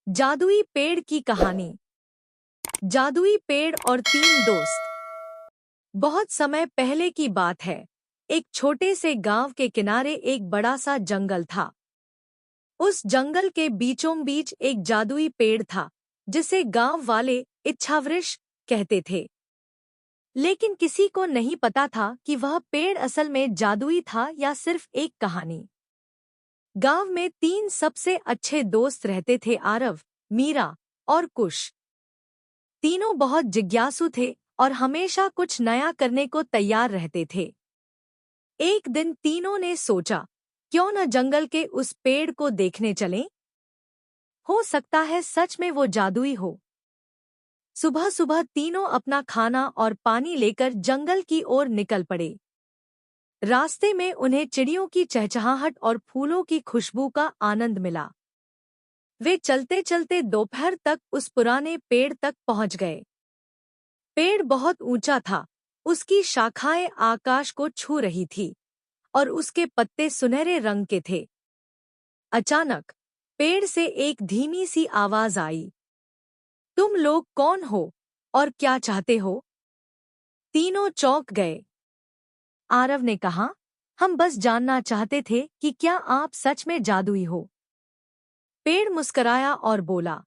जादुई पेड़ की कहानी। जादुई पेड़ और तीन दोस्त। बहुत समय पहले की बात है। एक छोटे से गांव के किनारे एक बड़ा सा जंगल था। उस जंगल के बीचों बीच एक जादुई पेड़ था, जिसे गांव वाले इच्छावृक्ष कहते थे। लेकिन किसी को नहीं पता था कि वह पेड़ असल में जादुई था या सिर्फ एक कहानी। गांव में तीन सबसे अच्छे दोस्त रहते थे, आरव, मीरा और कुश। तीनों बहुत जिज्ञासु थे और हमेशा कुछ नया करने को तैयार रहते थे। एक दिन तीनों ने सोचा, क्यों न जंगल के उस पेड़ को देखने चलें? हो सकता है सच में वो जादुई हो। सुबह सुबह तीनों अपना खाना और पानी लेकर जंगल की ओर निकल पड़े। रास्ते में उन्हें चिड़ियों की चहचहाहट और फूलों की खुशबू का आनंद मिला। वे चलते चलते दोपहर तक उस पुराने पेड़ तक पहुंच गए। पेड़ बहुत ऊंचा था, उसकी शाखाएं आकाश को छू रही थी और उसके पत्ते सुनहरे रंग के थे। अचानक पेड़ से एक धीमी सी आवाज आई, तुम लोग कौन हो और क्या चाहते हो? तीनों चौंक गए। आरव ने कहा, हम बस जानना चाहते थे कि क्या आप सच में जादुई हो। पेड़ मुस्कराया और बोला,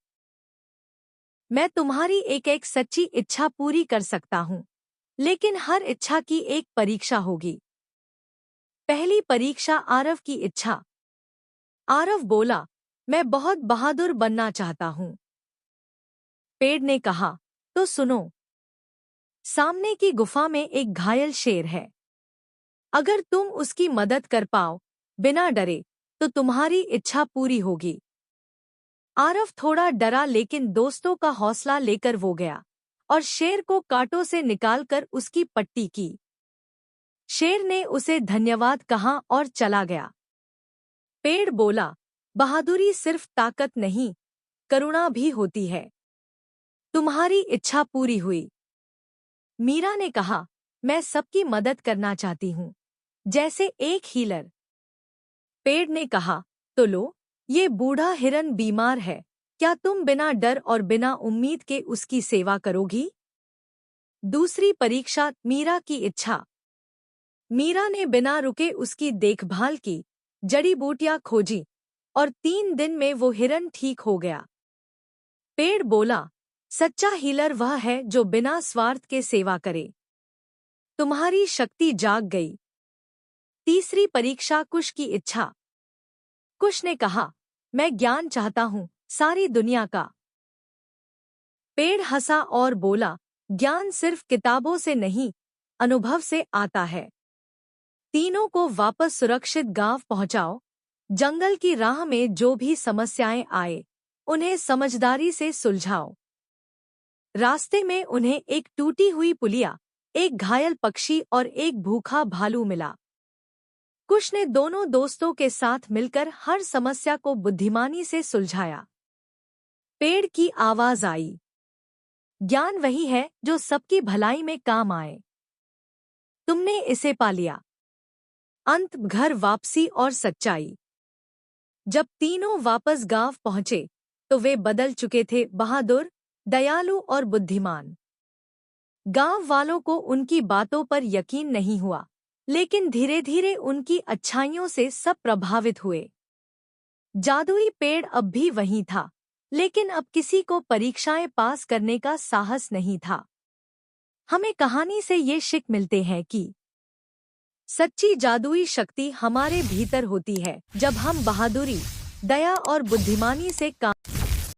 मैं तुम्हारी एक एक सच्ची इच्छा पूरी कर सकता हूँ, लेकिन हर इच्छा की एक परीक्षा होगी। पहली परीक्षा आरव की इच्छा। आरव बोला, मैं बहुत बहादुर बनना चाहता हूँ। पेड़ ने कहा, तो सुनो, सामने की गुफा में एक घायल शेर है। अगर तुम उसकी मदद कर पाओ बिना डरे, तो तुम्हारी इच्छा पूरी होगी। आरव थोड़ा डरा, लेकिन दोस्तों का हौसला लेकर वो गया और शेर को कांटों से निकालकर उसकी पट्टी की। शेर ने उसे धन्यवाद कहा और चला गया। पेड़ बोला, बहादुरी सिर्फ ताकत नहीं, करुणा भी होती है। तुम्हारी इच्छा पूरी हुई। मीरा ने कहा, मैं सबकी मदद करना चाहती हूँ, जैसे एक हीलर। पेड़ ने कहा, तो लो, ये बूढ़ा हिरन बीमार है, क्या तुम बिना डर और बिना उम्मीद के उसकी सेवा करोगी? दूसरी परीक्षा, मीरा की इच्छा। मीरा ने बिना रुके उसकी देखभाल की, जड़ी बूटियां खोजी और 3 दिन में वो हिरन ठीक हो गया। पेड़ बोला, सच्चा हीलर वह है जो बिना स्वार्थ के सेवा करे। तुम्हारी शक्ति जाग गई। तीसरी परीक्षा, कुश की इच्छा। कुश ने कहा, मैं ज्ञान चाहता हूँ, सारी दुनिया का। पेड़ हंसा और बोला, ज्ञान सिर्फ किताबों से नहीं, अनुभव से आता है। तीनों को वापस सुरक्षित गांव पहुंचाओ। जंगल की राह में जो भी समस्याएं आए, उन्हें समझदारी से सुलझाओ। रास्ते में उन्हें एक टूटी हुई पुलिया, एक घायल पक्षी और एक भूखा भालू मिला। कुश ने दोनों दोस्तों के साथ मिलकर हर समस्या को बुद्धिमानी से सुलझाया। पेड़ की आवाज आई, ज्ञान वही है जो सबकी भलाई में काम आए। तुमने इसे पा लिया। अंत, घर वापसी और सच्चाई। जब तीनों वापस गांव पहुंचे, तो वे बदल चुके थे, बहादुर, दयालु और बुद्धिमान। गांव वालों को उनकी बातों पर यकीन नहीं हुआ, लेकिन धीरे धीरे उनकी अच्छाइयों से सब प्रभावित हुए। जादुई पेड़ अब भी वहीं था, लेकिन अब किसी को परीक्षाएं पास करने का साहस नहीं था। हमें कहानी से ये सीख मिलते हैं कि सच्ची जादुई शक्ति हमारे भीतर होती है, जब हम बहादुरी, दया और बुद्धिमानी से काम